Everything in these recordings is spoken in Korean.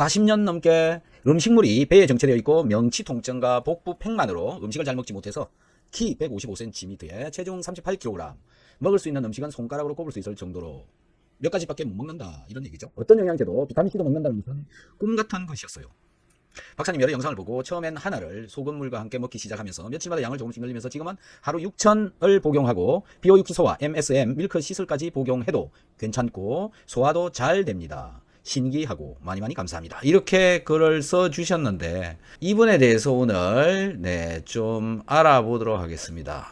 40년 넘게 음식물이 배에 정체되어 있고 명치 통증과 복부 팽만으로 음식을 잘 먹지 못해서 키 155cm에 체중 38kg, 먹을 수 있는 음식은 손가락으로 꼽을 수 있을 정도로 몇 가지밖에 못 먹는다, 이런 얘기죠. 어떤 영양제도 비타민C도 먹는다는 것은 꿈 같은 것이었어요. 박사님 여러 영상을 보고 처음엔 하나를 소금물과 함께 먹기 시작하면서 며칠마다 양을 조금씩 늘리면서 지금은 하루 6,000을 복용하고 비오유키소와 MSM, 밀크 시슬까지 복용해도 괜찮고 소화도 잘 됩니다. 신기하고 많이 감사합니다. 이렇게 글을 써주셨는데 이분에 대해서 오늘 좀 알아보도록 하겠습니다.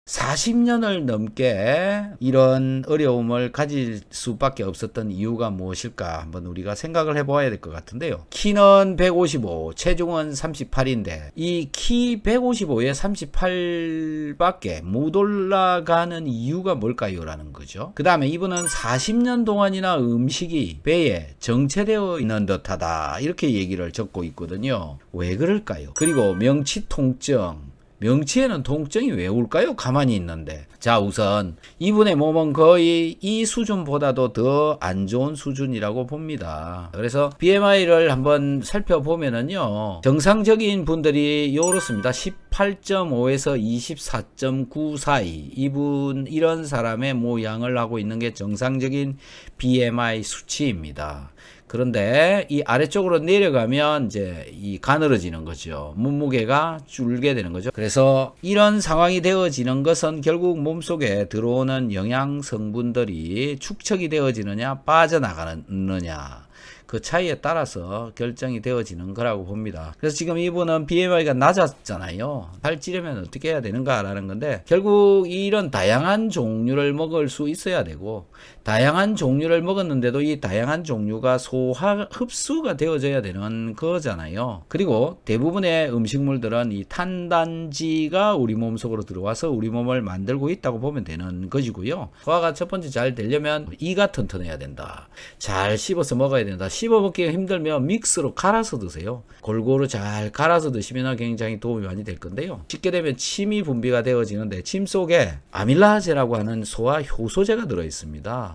40년을 넘게 이런 어려움을 가질 수밖에 없었던 이유가 무엇일까 한번 우리가 생각을 해보아야 될 것 같은데요. 키는 155, 체중은 38인데 이 키 155에 38밖에 못 올라가는 이유가 뭘까요? 라는 거죠. 그 다음에 이분은 40년 동안이나 음식이 배에 정체되어 있는 듯하다, 이렇게 얘기를 적고 있거든요. 왜 그럴까요? 그리고 명치 통증, 명치에는 통증이 왜 올까요? 가만히 있는데. 자, 우선 이분의 몸은 거의 이 수준보다도 더 안 좋은 수준이라고 봅니다. 그래서 BMI를 한번 살펴보면은요, 정상적인 분들이 요렇습니다. 18.5에서 24.9 사이, 이런 사람의 모양을 하고 있는 게 정상적인 BMI 수치입니다. 그런데 이 아래쪽으로 내려가면 이제 이 가늘어지는 거죠. 몸무게가 줄게 되는 거죠. 그래서 이런 상황이 되어지는 것은 결국 몸속에 들어오는 영양 성분들이 축적이 되어지느냐 빠져나가느냐, 그 차이에 따라서 결정이 되어지는 거라고 봅니다. 그래서 지금 이분은 BMI가 낮았잖아요. 살찌려면 어떻게 해야 되는가라는 건데, 결국 이런 다양한 종류를 먹을 수 있어야 되고, 다양한 종류를 먹었는데도 이 다양한 종류가 소화 흡수가 되어져야 되는 거잖아요. 그리고 대부분의 음식물들은 이 탄단지가 우리 몸속으로 들어와서 우리 몸을 만들고 있다고 보면 되는 것이고요. 소화가 첫 번째 잘 되려면 이가 튼튼해야 된다. 잘 씹어서 먹어야 된다. 씹어 먹기가 힘들면 믹스로 갈아서 드세요. 골고루 잘 갈아서 드시면 굉장히 도움이 많이 될 건데요. 씹게 되면 침이 분비가 되어지는데 침 속에 아밀라제라고 하는 소화 효소제가 들어 있습니다.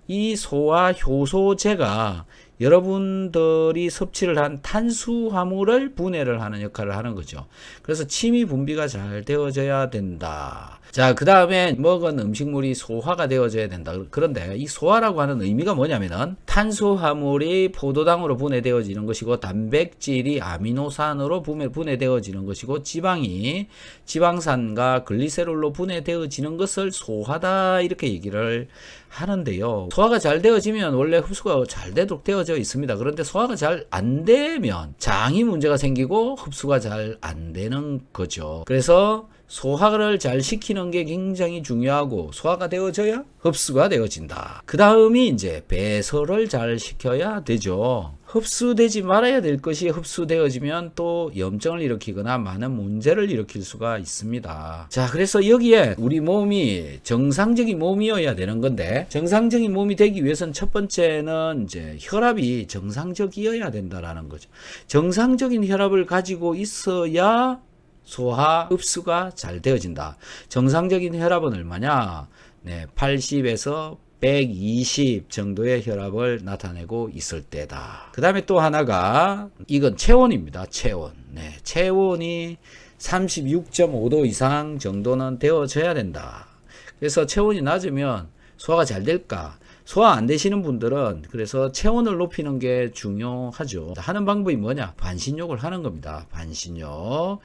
이 소화 효소제가 여러분들이 섭취를 한 탄수화물을 분해를 하는 역할을 하는 거죠. 그래서 침이 분비가 잘 되어져야 된다. 자, 그 다음에 먹은 음식물이 소화가 되어져야 된다. 그런데 이 소화라고 하는 의미가 뭐냐면은 탄수화물이 포도당으로 분해되어지는 것이고, 단백질이 아미노산으로 분해되어지는 것이고, 지방이 지방산과 글리세롤로 분해되어지는 것을 소화다, 이렇게 얘기를 하는데요. 소화가 잘 되어지면 원래 흡수가 잘 되도록 되어져 있습니다. 그런데 소화가 잘 안 되면 장이 문제가 생기고 흡수가 잘 안 되는 거죠. 그래서 소화를 잘 시키는 게 굉장히 중요하고, 소화가 되어져야 흡수가 되어진다. 그 다음이 이제 배설을 잘 시켜야 되죠. 흡수되지 말아야 될 것이 흡수되어지면 또 염증을 일으키거나 많은 문제를 일으킬 수가 있습니다. 자, 그래서 여기에 우리 몸이 정상적인 몸이어야 되는 건데, 정상적인 몸이 되기 위해서는 첫 번째는 이제 혈압이 정상적이어야 된다라는 거죠. 정상적인 혈압을 가지고 있어야 소화 흡수가 잘 되어진다. 정상적인 혈압은 얼마냐? 80에서 120 정도의 혈압을 나타내고 있을 때다. 그 다음에 또 하나가, 이건 체온입니다. 체온. 체온이 36.5도 이상 정도는 되어져야 된다. 그래서 체온이 낮으면 소화가 잘 될까? 소화 안 되시는 분들은 그래서 체온을 높이는 게 중요하죠. 하는 방법이 뭐냐? 반신욕을 하는 겁니다. 반신욕.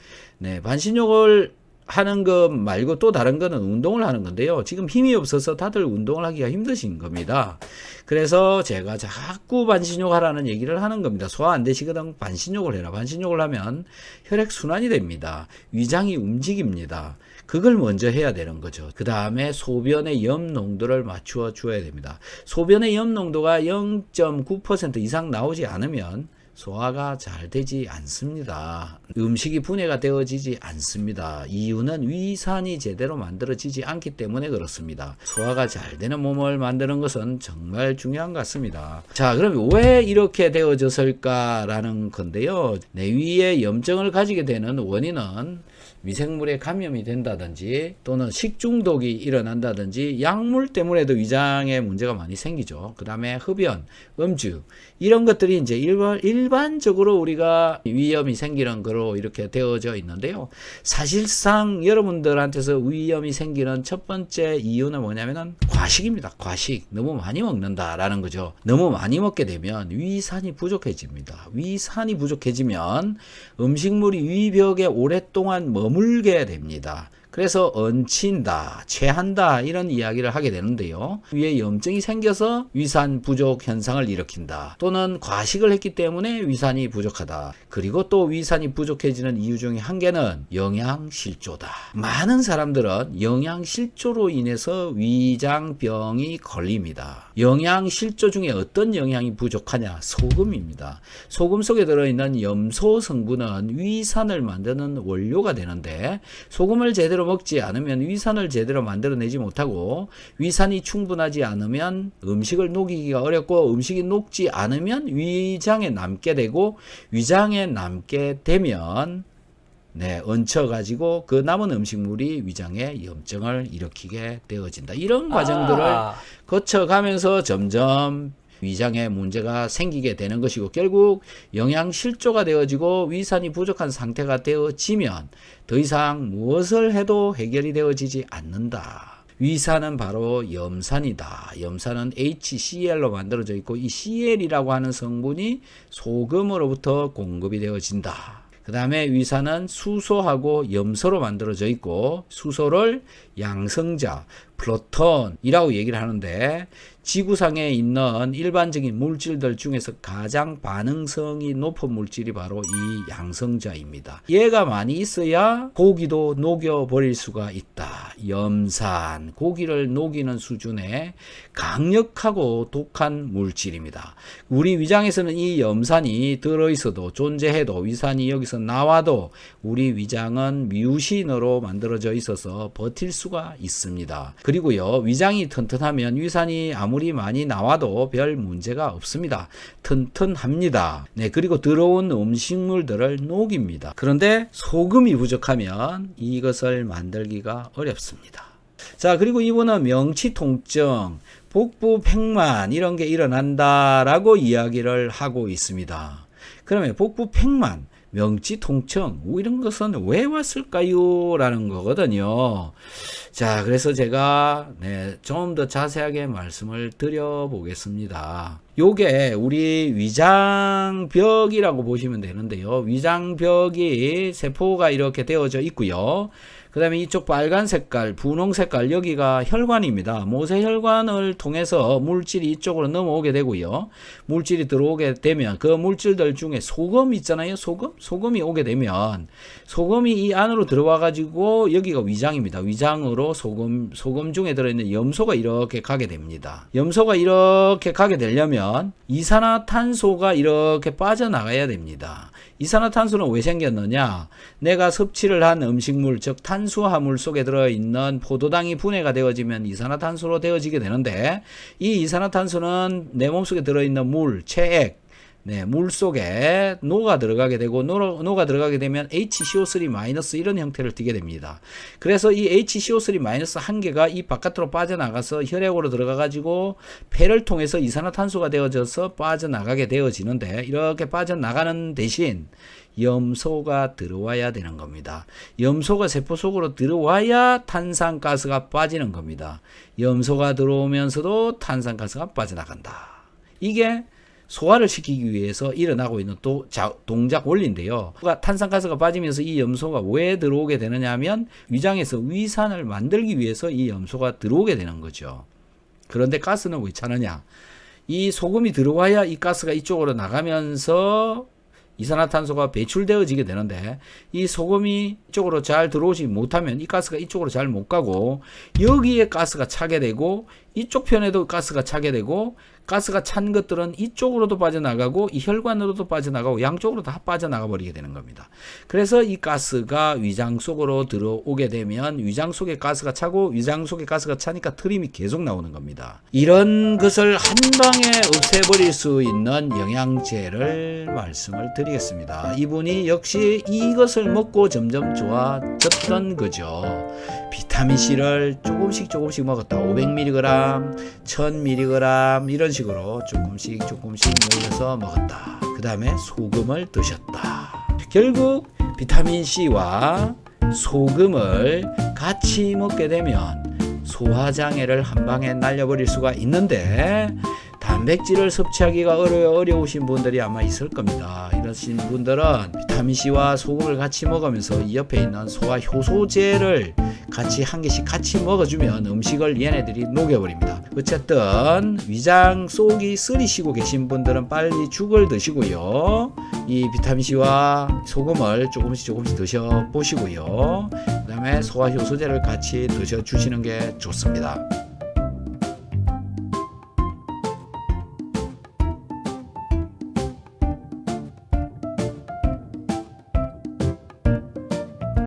반신욕을 하는 것 말고 또 다른 거는 운동을 하는 건데요. 지금 힘이 없어서 다들 운동을 하기가 힘드신 겁니다. 그래서 제가 자꾸 반신욕 하라는 얘기를 하는 겁니다. 소화 안 되시거든 반신욕을 해라. 반신욕을 하면 혈액순환이 됩니다. 위장이 움직입니다. 그걸 먼저 해야 되는 거죠. 그 다음에 소변의 염 농도를 맞추어 줘야 됩니다. 소변의 염 농도가 0.9% 이상 나오지 않으면 소화가 잘 되지 않습니다. 음식이 분해가 되어지지 않습니다. 이유는 위산이 제대로 만들어지지 않기 때문에 그렇습니다. 소화가 잘 되는 몸을 만드는 것은 정말 중요한 것 같습니다. 자, 그럼 왜 이렇게 되어졌을까라는 건데요. 내위에 염증을 가지게 되는 원인은 미생물에 감염이 된다든지 또는 식중독이 일어난다든지 약물 때문에도 위장에 문제가 많이 생기죠. 그 다음에 흡연, 음주 이런 것들이 이제 일반적으로 우리가 위염이 생기는 거로 이렇게 되어져 있는데요. 사실상 여러분들한테서 위염이 생기는 첫 번째 이유는 뭐냐면은 과식입니다. 과식. 너무 많이 먹는다라는 거죠. 너무 많이 먹게 되면 위산이 부족해집니다. 위산이 부족해지면 음식물이 위벽에 오랫동안 머물게 됩니다. 그래서 얹힌다, 체한다 이런 이야기를 하게 되는데요. 위에 염증이 생겨서 위산 부족 현상을 일으킨다. 또는 과식을 했기 때문에 위산이 부족하다. 그리고 또 위산이 부족해지는 이유 중에 한 개는 영양실조다. 많은 사람들은 영양실조로 인해서 위장병이 걸립니다. 영양실조 중에 어떤 영양이 부족하냐? 소금입니다. 소금 속에 들어있는 염소 성분은 위산을 만드는 원료가 되는데 소금을 제대로 먹지 않으면 위산을 제대로 만들어내지 못하고 위산이 충분하지 않으면 음식을 녹이기가 어렵고 음식이 녹지 않으면 위장에 남게 되고 위장에 남게 되면 얹혀가지고 그 남은 음식물이 위장에 염증을 일으키게 되어진다. 이런 과정들을 거쳐가면서 점점 위장에 문제가 생기게 되는 것이고 결국 영양실조가 되어지고 위산이 부족한 상태가 되어지면 더 이상 무엇을 해도 해결이 되어지지 않는다. 위산은 바로 염산이다. 염산은 HCl로 만들어져 있고 이 Cl이라고 하는 성분이 소금으로부터 공급이 되어진다. 그 다음에 위산은 수소하고 염소로 만들어져 있고 수소를 양성자, 플루톤이라고 얘기를 하는데 지구상에 있는 일반적인 물질들 중에서 가장 반응성이 높은 물질이 바로 이 양성자입니다. 얘가 많이 있어야 고기도 녹여버릴 수가 있다. 염산, 고기를 녹이는 수준의 강력하고 독한 물질입니다. 우리 위장에서는 이 염산이 들어있어도 존재해도 위산이 여기서 나와도 우리 위장은 미우신으로 만들어져 있어서 버틸 수가 있습니다. 그리고요, 위장이 튼튼하면 위산이 아무리 많이 나와도 별 문제가 없습니다. 튼튼합니다. 그리고 들어온 음식물들을 녹입니다. 그런데 소금이 부족하면 이것을 만들기가 어렵습니다. 자, 그리고 이분은 명치 통증, 복부 팽만 이런 게 일어난다라고 이야기를 하고 있습니다. 그러면 복부 팽만, 명치 통증 이런 것은 왜 왔을까요? 라는 거거든요. 자, 그래서 제가 좀 더 자세하게 말씀을 드려보겠습니다. 요게 우리 위장벽이라고 보시면 되는데요. 위장벽이 세포가 이렇게 되어져 있고요. 그 다음에 이쪽 빨간 색깔, 분홍 색깔 여기가 혈관입니다. 모세혈관을 통해서 물질이 이쪽으로 넘어오게 되고요. 물질이 들어오게 되면 그 물질들 중에 소금 있잖아요. 소금이 오게 되면 소금이 이 안으로 들어와 가지고 여기가 위장입니다. 위장으로 소금 중에 들어있는 염소가 이렇게 가게 됩니다. 염소가 이렇게 가게 되려면 이산화탄소가 이렇게 빠져나가야 됩니다. 이산화탄소는 왜 생겼느냐? 내가 섭취를 한 음식물, 즉 탄수화물 속에 들어있는 포도당이 분해가 되어지면 이산화탄소로 되어지게 되는데 이 이산화탄소는 내 몸속에 들어있는 물, 체액, 물 속에 녹아 들어가게 되고 녹아 들어가게 되면 HCO3- 이런 형태를 띠게 됩니다. 그래서 이 HCO3- 한 개가 이 바깥으로 빠져나가서 혈액으로 들어가 가지고 폐를 통해서 이산화탄소가 되어져서 빠져나가게 되어지는데 이렇게 빠져나가는 대신 염소가 들어와야 되는 겁니다. 염소가 세포 속으로 들어와야 탄산가스가 빠지는 겁니다. 염소가 들어오면서도 탄산가스가 빠져나간다. 이게 소화를 시키기 위해서 일어나고 있는 또 동작 원리인데요. 탄산가스가 빠지면서 이 염소가 왜 들어오게 되느냐 하면 위장에서 위산을 만들기 위해서 이 염소가 들어오게 되는 거죠. 그런데 가스는 왜 차느냐? 이 소금이 들어와야 이 가스가 이쪽으로 나가면서 이산화탄소가 배출되어지게 되는데 이 소금이 이쪽으로 잘 들어오지 못하면 이 가스가 이쪽으로 잘 못 가고 여기에 가스가 차게 되고 이쪽 편에도 가스가 차게 되고 가스가 찬 것들은 이쪽으로도 빠져나가고 이 혈관으로도 빠져나가고 양쪽으로 다 빠져나가 버리게 되는 겁니다. 그래서 이 가스가 위장 속으로 들어오게 되면 위장 속에 가스가 차고 위장 속에 가스가 차니까 트림이 계속 나오는 겁니다. 이런 것을 한 방에 없애버릴 수 있는 영양제를 말씀을 드리겠습니다. 이분이 역시 이것을 먹고 점점 좋아졌던 거죠. 비타민C를 조금씩 먹었다. 500mg, 1000mg 이런 식으로 조금씩 넣어서 먹었다. 그 다음에 소금을 드셨다. 결국 비타민C와 소금을 같이 먹게 되면 소화장애를 한 방에 날려버릴 수가 있는데 단백질을 섭취하기가 어려우신 분들이 아마 있을 겁니다. 이러신 분들은 비타민C와 소금을 같이 먹으면서 이 옆에 있는 소화효소제를 같이 한 개씩 같이 먹어주면 음식을 얘네들이 녹여버립니다. 어쨌든 위장 속이 쓰리시고 계신 분들은 빨리 죽을 드시고요. 이 비타민C와 소금을 조금씩 드셔보시고요. 그 다음에 소화효소제를 같이 드셔주시는 게 좋습니다.